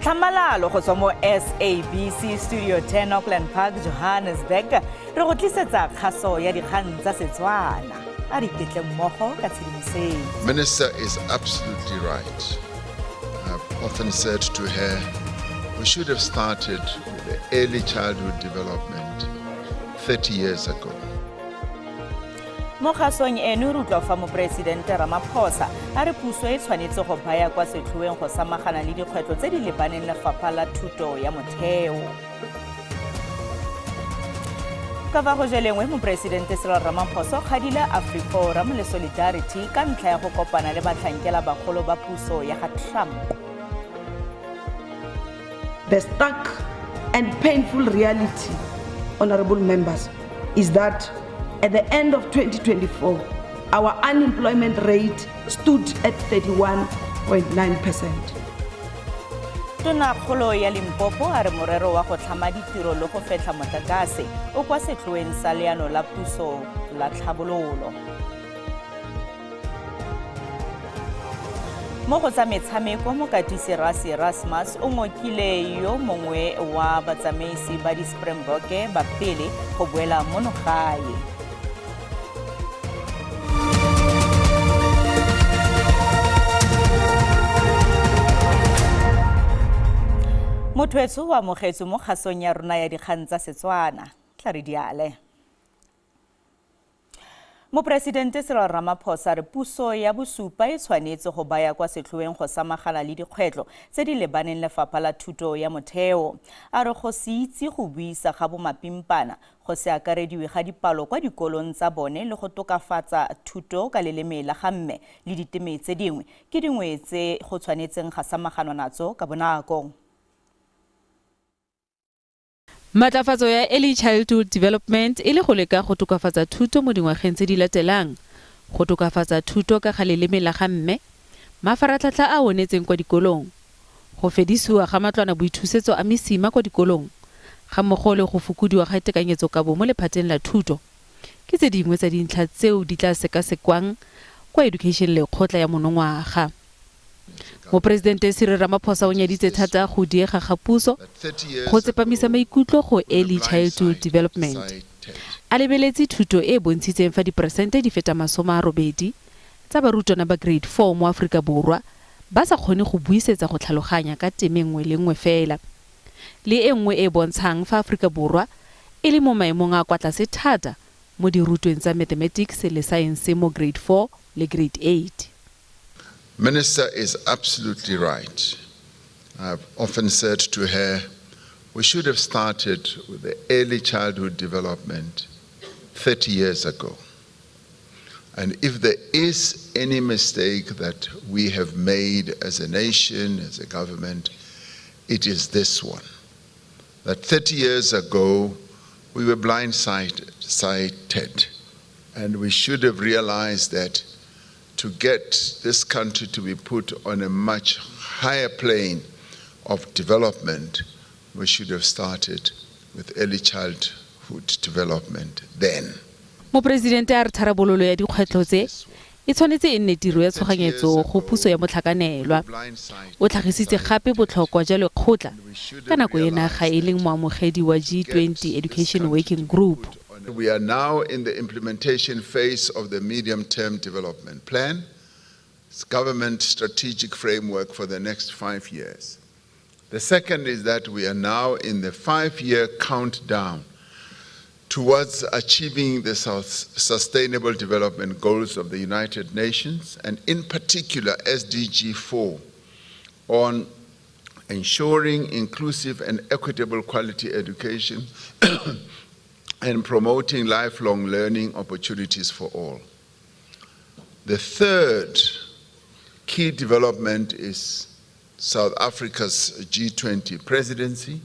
Tlhamalalo go tswa mo SABC Studio 10 Auckland Park, Johannesburg. Re go tlisetsa kgaso ya dikgang tsa Setswana. A re ketle mmogo ka tshedimosetso. Minister is absolutely right. I've often said to her, we should have started with the early childhood development 30 years ago. Mo kgasong eno re utlwa fa Moporesidente Ramaphosa a re puso e tshwanetse go baya kwa setlhoeng go samagana le dikgwetlho tse di lebaneng lefapha la thuto ya motheo. Ka fa go jelengwe Moporesidente Cyril Ramaphosa kgadile AfriForum le Solidarity ka ntlha ya go kopana le batlhankela bagolo ba puso ya ga Trump. The stark and painful reality, honorable members, is that at the end of 2024, our unemployment rate stood at 31.9%. Tonakgolo ya Limpopo a re morero wa go tlhama ditiro le go fetla motlakase o kwa setlhoeng sa leano la puso la tlhabololo. Mo go tsa metshameko mokatisi Rasi Erasmus o ngokile yo mongwe wa batsamaisi ba di-Springbok ba pele go boela mono gae. Mothoetso wa mogetso mo kgasong ya rona ya dikgang tsa Setswana. Tla re diale. Moporesidente Cyril Ramaphosa re puso ya bosupa e tshwanetse go baya kwa setlhoeng go samagana le dikgwetlho tse di lebaneng lefapha la thuto ya motheo. A re go se itse go buisa ga bomapimpana go se akarediwe ga dipalo kwa dikolong tsa bone le go tokafatsa thuto ka leleme la gamme le diteme tse dingwe ke dingwe tse go tshwanetseng ga samaganwa natso ka bonako. Matlafatso ya Early Childhood Development e le go leka go tokafatsa thuto mo dingwageng tse di latelang, go tokafatsa thuto ka ga leleme la gamme, mafaratlhatlha a onetseng kwa dikolong, go fedisiwa ga matlwana boithusetso a mesima kwa dikolong, ga mmogo le go fokodiwa ga tekanyetsokabo mo lephateng la thuto. Ke tse dingwe tsa dintlha tseo di tla sekasekwang kwa education le kgotla ya monongwaga. Moporesidente Cyril Ramaphosa o nyaditse thata go diega ga puso go tsepamisa maikutlo go Early Childhood Development. A lebeletse thuto e bontshitseng fa diperesente di feta 80 tsa barutwana ba grade 4 mo Afrika Borwa ba sa kgone go buisetsa go tlhaloganya ka teme nngwe le nngwe fela. Le e nngwe e bontshang fa Afrika Borwa e le mo maemong a kwa tlase thata mo dirutweng tsa mathematics le science mo grade 4 le grade 8. Minister is absolutely right. I've often said to her, we should have started with the early childhood development 30 years ago. And if there is any mistake that we have made as a nation, as a government, it is this one. That 30 years ago, we were blindsided, and we should have realized that to get this country to be put on a much higher plane of development, we should have started with early childhood development then. Moporesidente a re tharabololo ya dikgwetlho tse e tshwanetse e nne tiro ya tshoganyetso go puso ya motlhakanelwa. O tlhagisitse gape botlhokwa jwa lekgotla ka nako e naga e leng moamogedi wa G20 Education Working Group. We are now in the implementation phase of the medium-term development plan, it's government strategic framework for the next 5 years. The second is that we are now in the 5-year countdown towards achieving the Sustainable Development Goals of the United Nations, and in particular SDG 4 on ensuring inclusive and equitable quality education and promoting lifelong learning opportunities for all. The third key development is South Africa's G20 presidency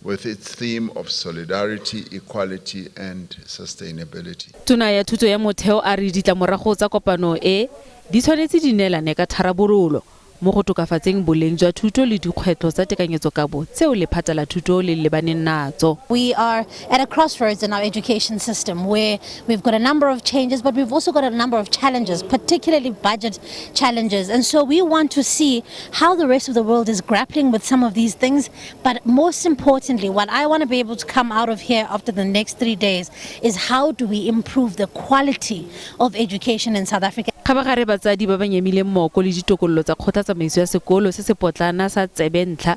with its theme of solidarity, equality and sustainability. Tona ya thuto ya motheo a re ditlamorago tsa kopano e di tshwanetse di neelane ka tharabololo mo go tokafatseng boleng jwa thuto le dikgwetlho tsa tekanyetsokabo tseo lephata la thuto le lebaneng natso. We are at a crossroads in our education system where we've got a number of changes, but we've also got a number of challenges, particularly budget challenges. And so we want to see how the rest of the world is grappling with some of these things. But most importantly, what I want to be able to come out of here after the next 3 days is how do we improve the quality of education in South Africa. Khabagare batsadi ba ba nyemile mmoko le ditokololo tsa kgothatsamaiso ya sekolo se se potlana sa Tsebentla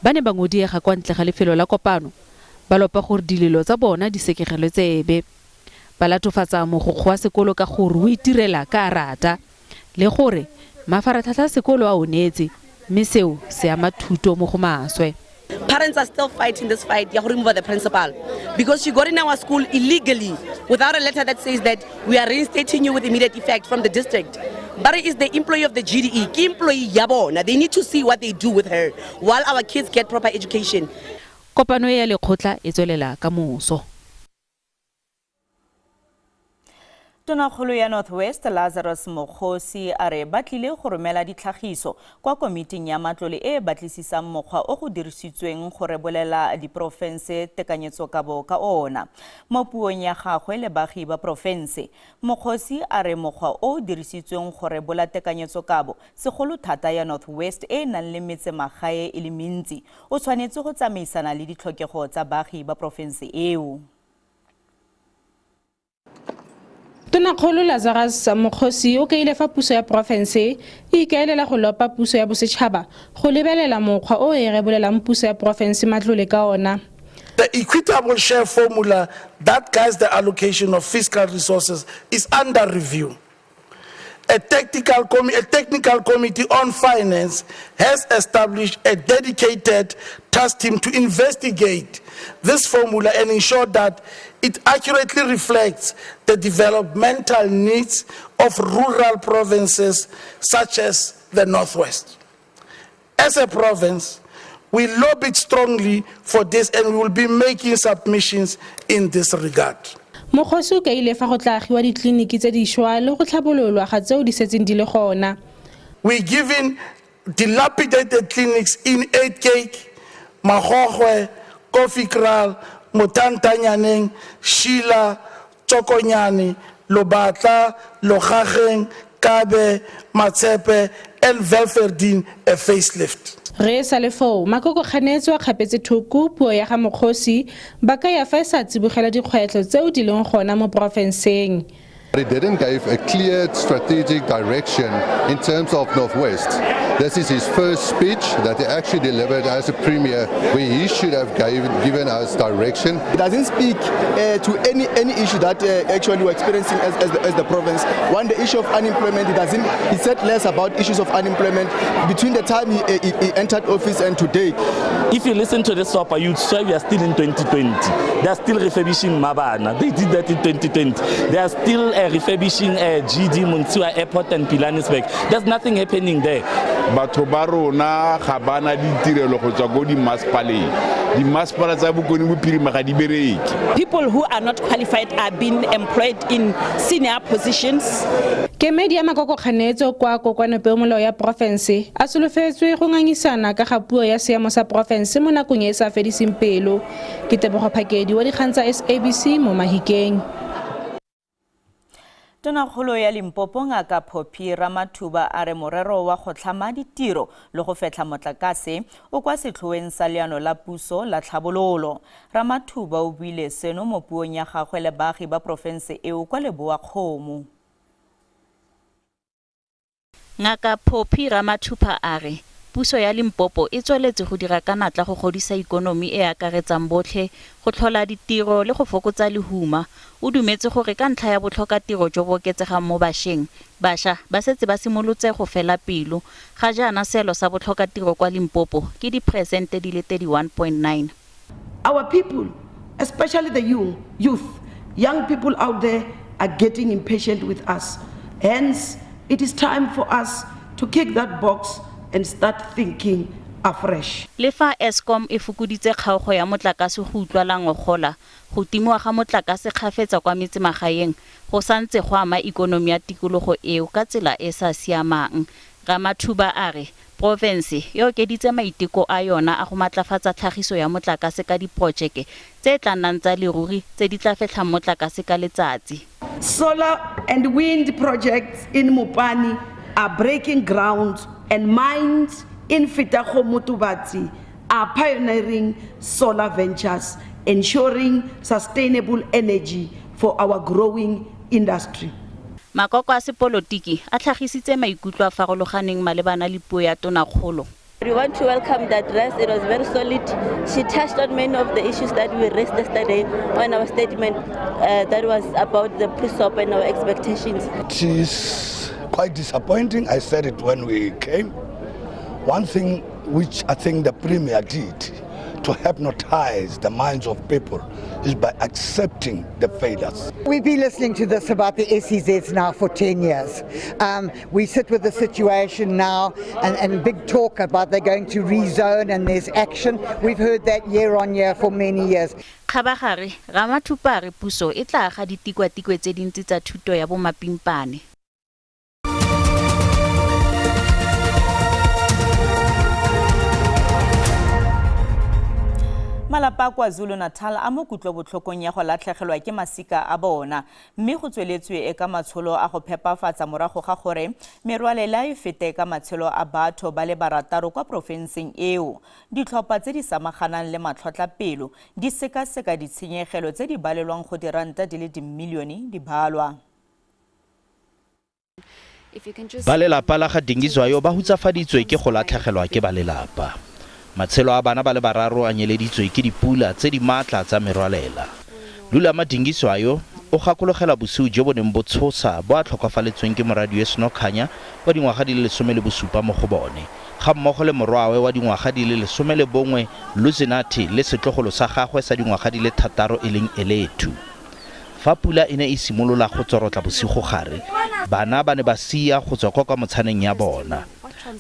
ba ne ba ngodiega kwa ntle ga lefelo la kopano ba lopa gore dilelo tsa bona di sekegelwe tsebe ba latofatsa mogokgo wa sekolo ka gore o itirela ka rata le gore mafaratlhatlha sekolo a onetse mme seo se ama thuto mo go maswe. Parents are still fighting this fight to remove the principal because she got in our school illegally without a letter that says that we are reinstating you with immediate effect from the district. Barry is the employee of the GDE. Key employee yabona. They need to see what they do with her while our kids get proper education. Kopano ya lekgotla e tswelela ka moso. Tonakgolo ya Northwest Lazarus Mokgosi a re ba tlile go romela ditlhagiso kwa komiting ya matlole e batlisisang mokgwa o go dirisitsweng go rebolela diprofense tekanyetsokabo ka ona. Mo puong ya gagwe le baagi ba profense, Mokgosi a re mokgwa o dirisitsweng go rebola tekanyetsokabo segolo thata ya Northwest e nang le metsemagae e le mentsi o tshwanetse go tsamaisana le ditlhokego tsa baagi ba profense eo. Tonakgolo Lazarus Mokgosi o kaile fa puso ya profense e ikaelela go lopa puso ya bosetšhaba go lebelela mokgwa o e rebolelang puso ya profense matlole ka ona. The equitable share formula that guides the allocation of fiscal resources is under review. A technical committee on finance has established a dedicated task team to investigate this formula and ensure that it accurately reflects the developmental needs of rural provinces such as the Northwest. As a province, we lobbied strongly for this and we will be making submissions in this regard. Mokgosi o kaile fa go tlagiwa ditleliniki tse di šwa le go tlhabololwa ga tseo di setseng di le gona. We given dilapidated clinics in 8 Cake, Magogwe, Coffee Kraal, Motantanyaneng, Shila, Tsokonyane, Lobatla, Logageng, Kabe, Matsepe, and Velverdien a facelift. Re sa le foo makoko kganetswa kgapetse thoko puo ya ga Mokgosi ba ka ya fa sa tsibogela dikgwetlho tseo di leng gona mo profenseng. It didn't give a clear strategic direction in terms of Northwest. This is his first speech that he actually delivered as a premier, where he should have given us direction. It doesn't speak to any issue that actually we're experiencing as the province. One, the issue of unemployment, he said less about issues of unemployment between the time he entered office and today. If you listen to the SOPA, you'd say we are still in 2020. They are still refurbishing Mabana. They did that in 2020. They are still refurbishing GD, Muntua Airport and Pilanesberg. There's nothing happening there. Batho ba rona ga bana ditirelo go tswa go di masepaleng. Di masepala tsa bokone bophirima ga di bereke. People who are not qualified are being employed in senior positions. Kemedi ya makoko kganetso kwa kokoanope molao ya profense a solofetswe go ngangisana ka ga puo ya seemo sa profense mo nakong e sa fediseng pelo. Ke Tebogo Phakedi wa dikgang tsa SABC mo Mahikeng. Tonakgolo ya Limpopo Ngaka Phophi Ramathuba a re morero wa go tlhama ditiro le go fetla motlakase o kwa setlhoeng sa leano la puso la tlhabololo. Ramathuba o buile seno mo puong ya gagwe le baagi ba profense eo kwa Leboakgomo. Ngaka Phophi Ramathuba a re puso ya Limpopo e tsweletse go dira ka natla go godisa ikonomi e akaretsang botlhe go tlhola ditiro le go fokotsa lehuma. O dumetse gore ka ntlha ya botlhoka tiro jo bo oketsegang mo bašweng bašwa ba setse ba simolotse go fela pelo ga jaana seelo sa botlhoka tiro kwa Limpopo ke diperesente di le 31.9. Our people, especially the youth, young people out there are getting impatient with us. Hence, it is time for us to kick that box and start thinking afresh. Le fa Eskom e fokoditse kgaogo ya motlakase go utlwala ngogola go timiwa ga motlakase kgafetsa kwa metsemagaeng go santse go ama ikonomi ya tikologo eo ka tsela e sa siamang. Ramathuba a re province e okeditse maiteko a yona a go matlafatsa tlhagiso ya motlakase ka diprojeke tse tla nnang tsa leruri tse di tla fetlhang motlakase ka letsatsi. Solar and wind projects in Mopani are breaking ground, and mines in Fitago-Motubatsi are pioneering solar ventures, ensuring sustainable energy for our growing industry. Makoko a sepolotiki a tlhagisitse maikutlo a farologaneng malebana le puo ya Tonakgolo. We want to welcome the address. It was very solid. She touched on many of the issues that we raised yesterday on our statement that was about the pre-SOP and our expectations. It is quite disappointing. I said it when we came. One thing which I think the Premier did to hypnotize the minds of people is by accepting the failures. We've been listening to this about the SEZs now for 10 years. We sit with the situation now and big talk about they're going to rezone and there's action. We've heard that year on year for many years. Khabagare, Ramathupa re puso e tla ga ditikwatikwe tse dintsi tsa thuto ya bomapimpane. Malapa kwa KwaZulu-Natal a mo kutlobotlhokong ya go latlhegelwa ke masika a bona mme go tsweletswe e ka matsholo a go phepafatsa morago ga gore merwalela e fete ka matshelo a batho ba le barataro kwa profenseng eo. Ditlhopha tse di samaganang le matlhotlapelo di sekaseka ditshenyegelo tse di balelwang go diranta di le dimilione di balwa. Balelapa la ga Dingizwayo ba hutsafaditswe ke go latlhegelwa ke balelapa. Matshelo a bana ba le bararo a nyeleditswe ke dipula tse di matla tsa merwalela. Lulama Dingizwayo o gakologela bosiu jo bo neng bo tshosa bo a tlhokafaletsweng ke moradi Snokhanya wa dingwaga di le 17 mo go bone ga mmogo le morwawe wa dingwaga di le 11 Luzinathi le setlogolo sa gagwe sa dingwaga di le 6 e leng Elethu. Fa pula ene e simolola go tsorotla bosigo gare bana ba ne ba sia go tswa kwa motshaneng ya bona.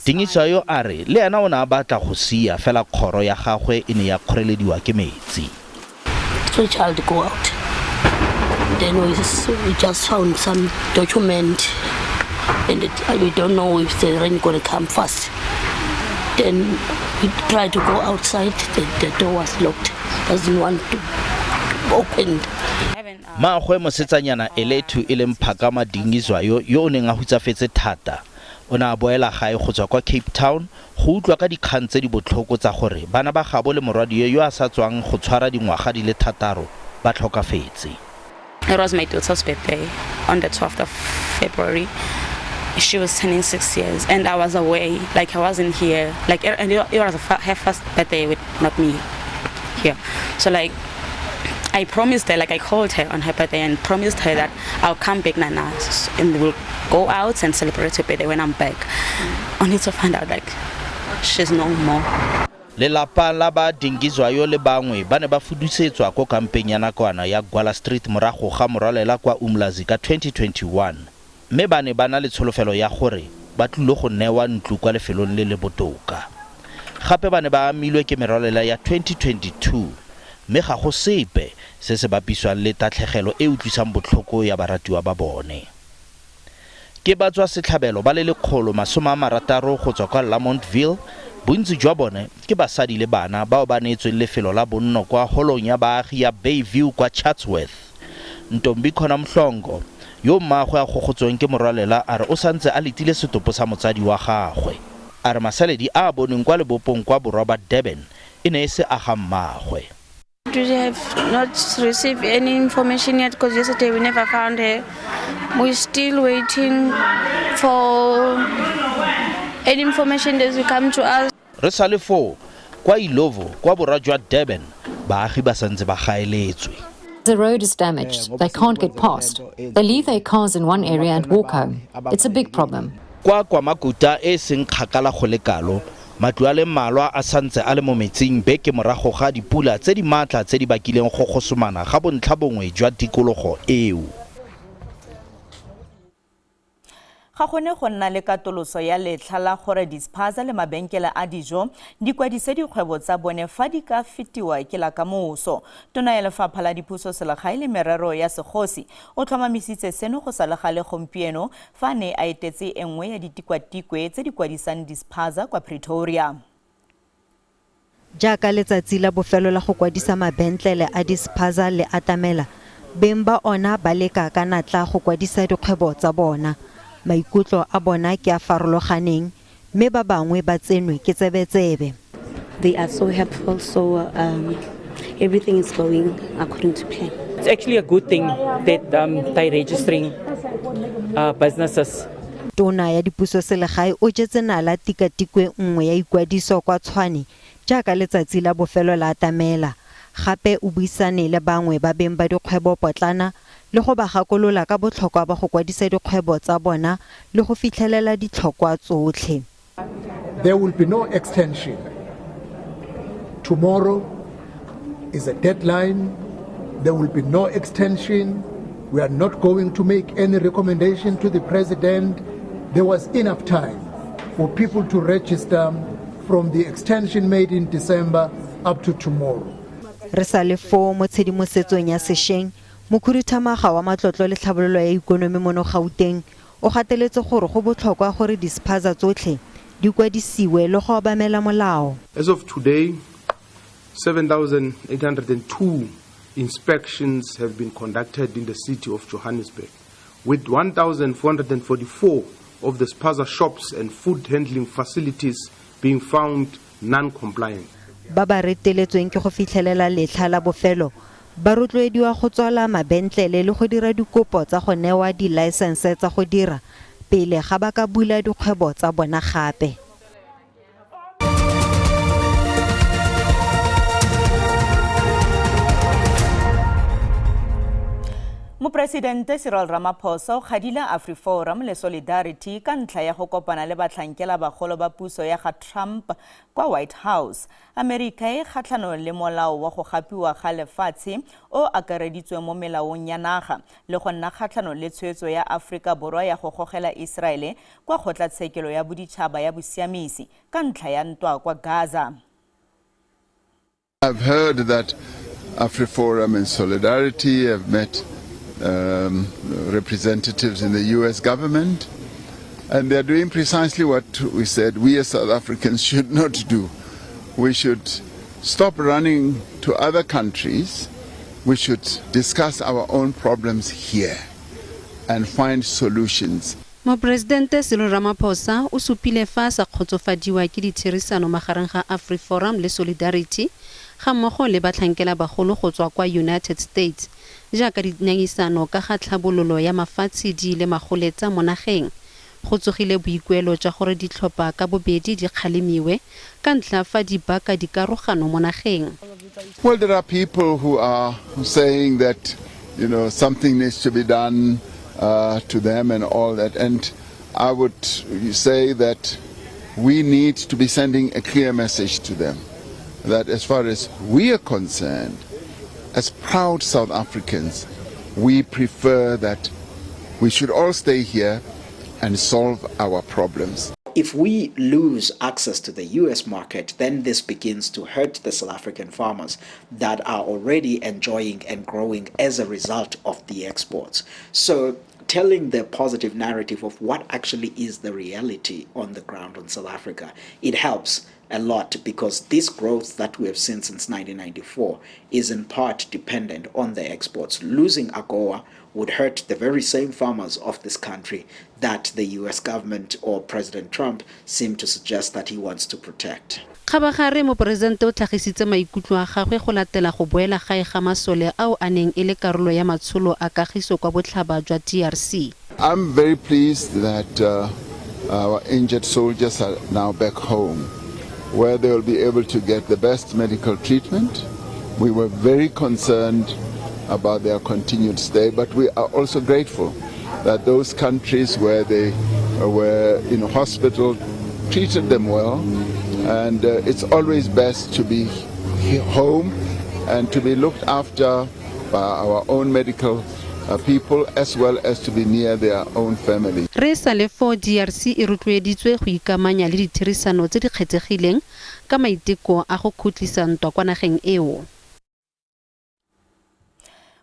Dingizwayo a re le ena o ne a batla go sia fela kgoro ya gagwe e ne ya kgorelediwa ke metsi. So child go out. Then we just found some document and we don't know if the rain going to come fast. Then we tried to go outside, the door was locked. Doesn't want to open. Maagwe mosetsanyana Elethu e leng Phakama Dingizwayo yo o neng a hutsafetse thata. Ona boela gae go tswa kwa Cape Town go utlwa ka dikgang tse di botlhoko tsa gore bana ba gabo le moradi yo a sa tswang go tshwara dingwaga di le 6 ba tlhokafetse. It was my daughter's birthday on the 12th of February. She was turning 6 years and I was away, like I wasn't here. Like and it was her first birthday with not me here. So like I promised her, like I called her on her birthday and promised her that I'll come back Nana and we'll go out and celebrate her birthday when I'm back. Only to find out like she's no more. Lelapa la ba Dingizwayo le bangwe ba ne ba fudusetswa ko kampeng ya nakwana ya Gwala Street morago ga morwalela kwa Umlazi ka 2021. Mme ba ne ba na le tsholofelo ya gore ba tlile go newa ntlu kwa lefelong le le botoka. Gape ba ne ba amilwe ke merwalela ya 2022. Mme ga go sepe se se bapiswang le tatlhegelo e utlwisang botlhoko ya baratiwa ba bone. Ke ba tswa setlhabelo ba le 160 go tswa kwa Lamontville, bontsi jwa bone ke basadi le bana bao ba neetsweng lefelo la bonno kwa holong ya baagi ya Bayview kwa Chatsworth. Ntombi Khona Mhlongo yo mmaagwe a gogotsweng ke morwalela a re o santse a letile setopo sa motsadi wa gagwe. A re masaledi a boneng kwa lebopong kwa borwa ba Durban e ne se aga mmaagwe. We have not received any information yet because yesterday we never found her. We're still waiting for any information that will come to us. Re sa le fo kwa Ilovo kwa borwa jwa Durban baagi ba santse ba gaeletswe. The road is damaged. They can't get past. They leave their cars in one area and walk home. It's a big problem. Kwa Makuta e seng kgakala go lekalo matlo a le mmalwa a santse a le mo metsing beke morago ga dipula tse di matla tse di bakileng go gosomana ga bontlhabongwe jwa tikologo eo. ga gone go nna le katoloso ya letlha la gore di-spaza le mabenkele a dijo di kwadise dikgwebo tsa bone fa di ka fetiwa ke la kamoso. Tona ya Lefapha la Dipuso Selegae le Merero ya Segosi o tlhomamisitse seno go sa le gale gompieno fa ne a etetse e nngwe ya ditikwatikwe tse di kwadisang di-spaza kwa Pretoria. Jaaka letsatsi la bofelo la go kwadisa mabentlele a di-spaza le atamela, beng ba ona ba leka ka natla go kwadisa dikgwebo tsa bona. Maikutlo a bona ke a farologaneng, mme ba bangwe ba tsenwe ke tsebetsebe. They are so helpful, so everything is going according to plan. It's actually a good thing that they're registering businesses. Tona ya Dipuso Selegae o jetse nala tikatikwe nngwe ya ikwadiso kwa Tshwane jaaka letsatsi la bofelo la atamela. Gape o buisane le bangwe ba beng ba dikgwebo potlana le go ba gakolola ka botlhokwa ba go kwadisa dikgwebo tsa bona le go fitlhelela ditlhokwa tsotlhe. There will be no extension. Tomorrow is a deadline. There will be no extension. We are not going to make any recommendation to the president. There was enough time for people to register from the extension made in December up to tomorrow. Re sa le fo mo tshedimosetsong ya sešeng, mokhuduthamaga wa matlotlo le tlhabololo ya ikonomi mo Gauteng o gateletse gore go botlhokwa gore di-spaza tsotlhe di kwadisiwe le go obamela molao. As of today, 7,802 inspections have been conducted in the city of Johannesburg, with 1,444 of the spaza shops and food handling facilities being found non-compliant. Ba ba reteletsweng ke go fitlhelela letlha la bofelo ba rotloediwa go tswala mabentlele le go dira dikopo tsa go newa di-license tsa go dira pele ga ba ka bula dikgwebo tsa bona gape. Mopresidente Cyril Ramaphosa o gadila AfriForum le Solidarity ka ntlha ya go kopana le batlhankela bagolo ba puso ya ga Trump kwa White House. Amerika e kgatlhanong le molao wa go gapiwa ga lefatshe o akareditswe mo melaong ya naga le go nna kgatlhanong le tshwetso ya Afrika Borwa ya go gogela Israele kwa kgotlatshekelo ya boditšhaba ya bosiamisi ka ntlha ya ntwa kwa Gaza. I've heard that AfriForum and Solidarity have met representatives in the US government, and they're doing precisely what we said we as South Africans should not do. We should stop running to other countries. We should discuss our own problems here and find solutions. Mopresidente Cyril Ramaphosa o supile fa sa kgotsofadiwa ke ditherisano magareng ga AfriForum le Solidarity ga mmogo le batlhankela bagolo go tswa kwa United States jaaka dinyangisano ka ga tlhabololo ya mafatshe le magoletsa mo nageng. Go tsogile boikuelo jwa gore ditlhopha ka bobedi di kgalemiwe ka ntlha fa di baka dikarogano mo nageng. Well, there are people who are saying that, something needs to be done to them and all that. And I would say that we need to be sending a clear message to them that as far as we are concerned, as proud South Africans, we prefer that we should all stay here and solve our problems. If we lose access to the US market, then this begins to hurt the South African farmers that are already enjoying and growing as a result of the exports. So telling the positive narrative of what actually is the reality on the ground in South Africa, it helps a lot because this growth that we have seen since 1994 is in part dependent on the exports. Losing AGOA would hurt the very same farmers of this country that the US government or President Trump seem to suggest that he wants to protect. Khabagare mopresidente o tlhagisitse maikutlo a gagwe go latela go boela gae ga masole ao a neng e le karolo ya matsholo a kagiso kwa botlhaba jwa DRC. I'm very pleased that our injured soldiers are now back home, where they will be able to get the best medical treatment. We were very concerned about their continued stay, but we are also grateful that those countries where they were in hospital treated them well, and it's always best to be home and to be looked after by our own medical people as well as to be near their own family. Re sa le fo DRC e rotloeditswe go ikamanya le ditherisano tse di kgethegileng ka maiteko a go khutlisa ntwa kwa nageng eo.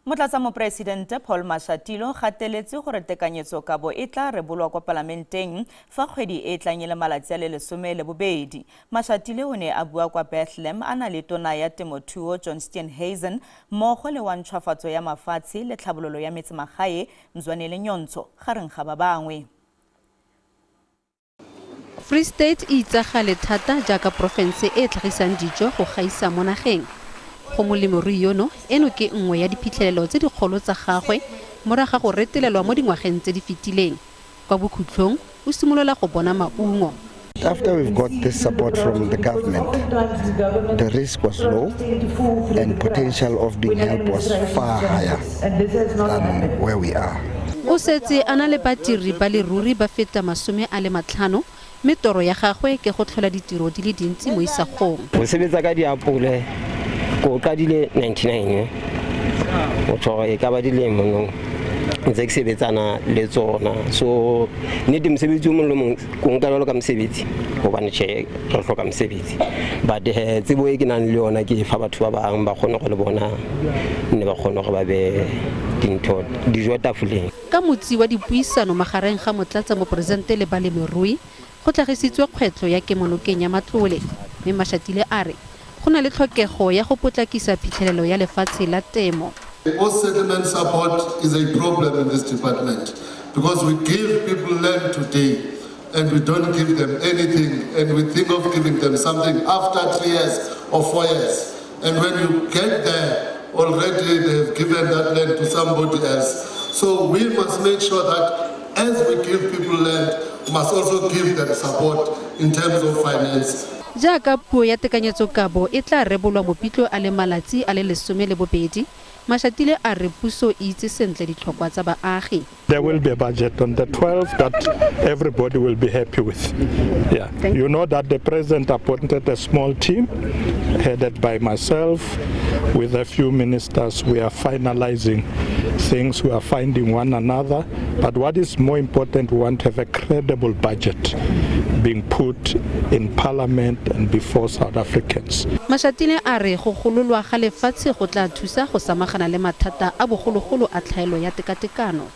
Motlatsa mopresidente Paul Mashatile gateletse gore tekanyetsokabo e tla rebolwa kwa parlamenteng fa kgwedi e tlanye le malatsi a le 12. Mashatile o ne a bua kwa Bethlehem a na le tona ya temothuo John Steenhuisen mmogo le wa ntšhwafatso ya mafatshe le tlhabololo ya metsemagae Mzwanele Nyontsho gareng ga ba bangwe. Free State e itsagale thata jaaka province e tlhagisang dijo go gaisa mo nageng. Go molemirui yono eno ke nngwe ya diphitlhelelo tse dikgolo tsa gagwe moraga go retelelwa mo dingwageng tse di fetileng. Kwa bokhutlong o simolola go bona maungo. After we've got this support from the government, the risk was low and potential of being helped was far higher than where we are. O setse a na le badiri ba le ruri ba feta 50 mme toro ya gagwe ke go tlhola ditiro di le dintsi mo isagong. O sebetsa ka diapole ko ka dile 99 o tshwara e ka ba dile monong ntse ke sebetsana le tsona so ne di mosebetsi mo lomong ko nka lo ka mosebetsi go bana che re hloka mosebetsi but tsebo e ke nang le yona ke fa batho ba bang ba kgona go le bona ne ba kgona go ba be dintho dijo tafoleng. Ka motsi wa dipuisano magareng ga motlatsa mopresidente le balemirui go tlhagisitswe kgwetlo ya kemonokeng ya matlole mme Mashatile a re go na le tlhokego ya go potlakisa phitlhelelo ya lefatshe la temo. Post-settlement support is a problem in this department because we give people land today and we don't give them anything and we think of giving them something after 3 years or 4 years. And when you get there, already they've given that land to somebody else. So we must make sure that as we give people land, we must also give them support in terms of finance. Jaaka puo ya tekanyetsokabo e tla rebolwa mopitlo a le malatsi a le 12, Mashatile a re puso e itse sentle ditlhokwa tsa baagi. There will be a budget on the 12th that everybody will be happy with. Yeah, you know that the president appointed a small team headed by myself with a few ministers. We are finalizing things, we are finding one another, but what is more important, we want to have a credible budget being put in parliament and before South Africans. Mashatile a re go gololwa ga lefatshe go tla thusa go samagana le mathata a bogologolo a tlhaelo ya tekatekano.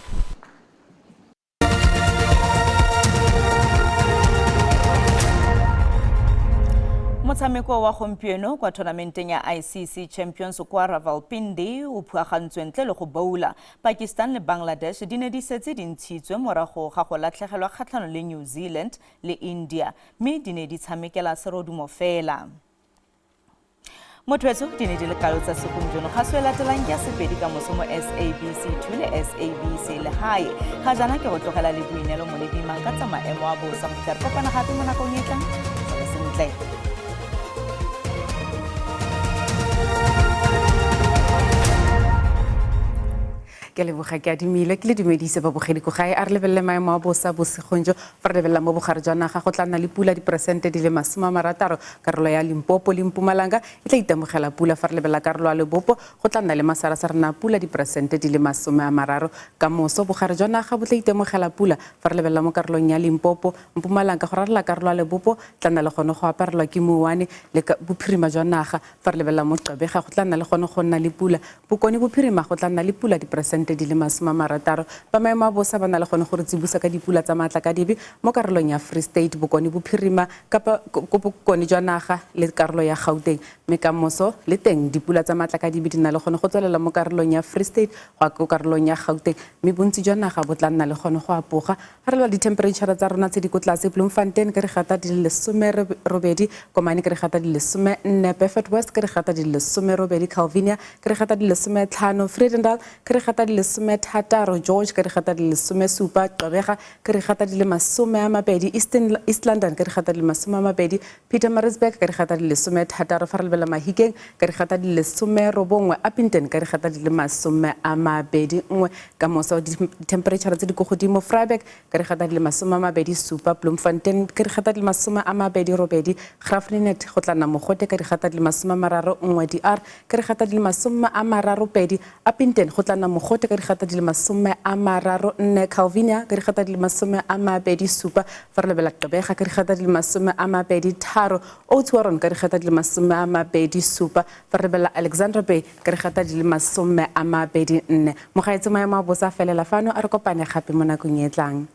Motshameko wa gompieno kwa tournamenteng ya ICC Champions kwa Rawalpindi o phuagantswe ntle le go boula. Pakistan le Bangladesh di ne di setse di ntshitswe morago ga go latlhegelwa kgatlhanong le New Zealand le India mme di ne di tshamekela serodumo fela. Motwetso di ne di le kalo tsa segompieno ga se latelang ya sepedi ka moso mo SABC 2 le SABC le hae ga jana ke go tlogela le buinelo mo lebimang ka tsa maemo a bosa go tla kopana gape mo nakong e tlang sentle. Ke leboga ke adimile ke le dumedise ba bogedi go gae a re lebelle maemo a bosa bosegonjo fa re lebella mo bogare jwa naga go tla nna le pula diperesente di le 60 karolo ya Limpopo le Mpumalanga e tla itemogela pula fa re lebella karolo ya Lebopo go tla nna le masarasara na pula diperesente di le 30 ka moso bogare jwa naga bo tla itemogela pula fa re lebella mo karolong ya Limpopo Mpumalanga go rarela karolo ya Lebopo tla nna le gone go aparelwa ke mowane le bophirima jwa naga fa re lebella mo Gqeberha go tla nna le gone go nna le pula Bokone bophirima go tla nna le pula diperesente di le 60 ba maemo a bosa ba na le gone gore tsibusa ka dipula tsa maatla ka dibe mo karolong ya Free State Bokone bophirima kapa go bokone jwa naga le karolo ya Gauteng mme ka moso le teng dipula tsa maatla ka dibe di na le gone go tswelela mo karolong ya Free State go karolong ya Gauteng mme bontsi jwa naga bo tla nna le gone go apoga ga re lwa di-temperature tsa rona tse di ko tlase Bloemfontein ke re gata di le 18 Komane ke re gata di le 14 Beaufort West ke re gata di le 18 Calvinia ke re gata di le 15 Vredendal ke re gata di le 13 George ke re gata di le 17 Gqeberha ke re gata di le 20 East London ke re gata di le 20 Pietermaritzburg ke re gata di le 13 fa re lebella Mahikeng ke re gata di le 19 Upington ke re gata di le 21 ka moso di-temperature tse di go godimo Vryburg ke re gata di le 27 Bloemfontein ke re gata di le 28 Graaff-Reinet go tla nna mogote ke re gata di le 31 DR ke re gata di le 32 Upington go tla nna mogote Charlotte ka dikgata di le 34, Calvinia ka dikgata di le 27, fa re lebelela Gqeberha ka dikgata di le 23, Oates Warren ka dikgata di le 27, fa re lebelela Alexandra Bay ka dikgata di le 24. Mogaetsi maemo a bosa felela fano a re kopane gape mo nakong e tlang.